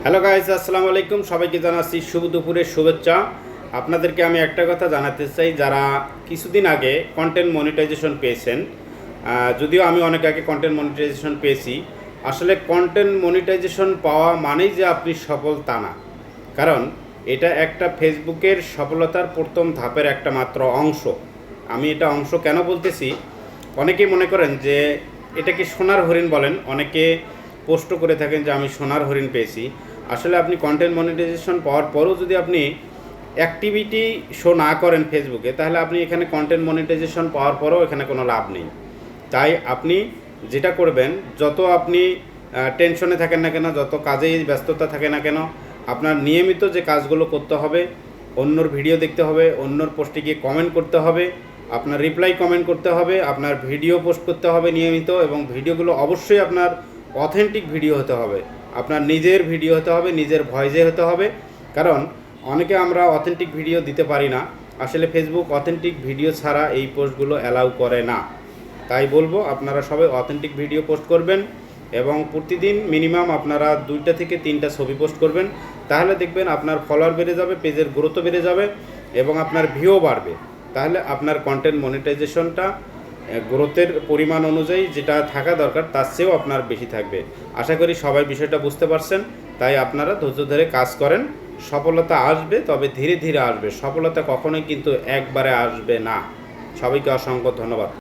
Hello guys, আসসালামু আলাইকুম। সবাইকে জানাচ্ছি শুভ দুপুরের শুভেচ্ছা। আপনাদেরকে আমি একটা কথা জানাতে চাই, যারা কিছুদিন আগে কন্টেন্ট মনিটাইজেশন পেয়েছেন, যদিও আমি অনেক আগে কন্টেন্ট মনিটাইজেশন পেয়েছি। আসলে কন্টেন্ট মনিটাইজেশন পাওয়া মানেই যে আপনি সফল তা না। কারণ এটা একটা ফেসবুকের সফলতার প্রথম ধাপের একটা মাত্র অংশ। আমি এটা অংশ কেন বলতেছি, অনেকেই মনে করেন যে এটাকে সোনার হরিণ বলেন, অনেকে পোস্টও করে থাকেন যে আমি সোনার হরিণ পেয়েছি। আসলে আপনি কন্টেন্ট মনিটাইজেশন পাওয়ার পরেও যদি আপনি অ্যাক্টিভিটি শো না করেন ফেসবুকে, তাহলে আপনি এখানে কন্টেন্ট মনিটাইজেশন পাওয়ার পরেও এখানে কোনো লাভ নেই। তাই আপনি যেটা করবেন, যত আপনি টেনশনে থাকেন না কেন, যত কাজেই ব্যস্ততা থাকে না কেন, আপনার নিয়মিত যে কাজগুলো করতে হবে, অন্যর ভিডিও দেখতে হবে, অন্যর পোস্টে গিয়ে কমেন্ট করতে হবে, আপনার রিপ্লাই কমেন্ট করতে হবে, আপনার ভিডিও পোস্ট করতে হবে নিয়মিত, এবং ভিডিওগুলো অবশ্যই আপনার অথেন্টিক ভিডিও হতে হবে, আপনার নিজের ভিডিও হতে হবে, নিজের ভয়েসে হতে হবে। কারণ অনেকে আমরা অথেন্টিক ভিডিও দিতে পারি না। আসলে ফেসবুক অথেন্টিক ভিডিও ছাড়া এই পোস্টগুলো অ্যালাউ করে না। তাই বলবো আপনারা সবাই অথেন্টিক ভিডিও পোস্ট করবেন, এবং প্রতিদিন মিনিমাম আপনারা 2টা থেকে 3টা ছবি পোস্ট করবেন। তাহলে দেখবেন আপনার ফলোয়ার বেড়ে যাবে, পেজের গ্রোথ বেড়ে যাবে, এবং আপনার ভিউ বাড়বে। তাহলে আপনার কন্টেন্ট মনিটাইজেশনটা গ্রোথের পরিমাণ অনুযায়ী যেটা থাকা দরকার তার চেয়েও আপনার বেশি থাকবে। আশা করি সবাই বিষয়টা বুঝতে পারছেন। তাই আপনারা ধৈর্য ধরে কাজ করেন, সফলতা আসবে, তবে ধীরে ধীরে আসবে। সফলতা কখনোই কিন্তু একবারে আসবে না। সবাইকে অসংখ্য ধন্যবাদ।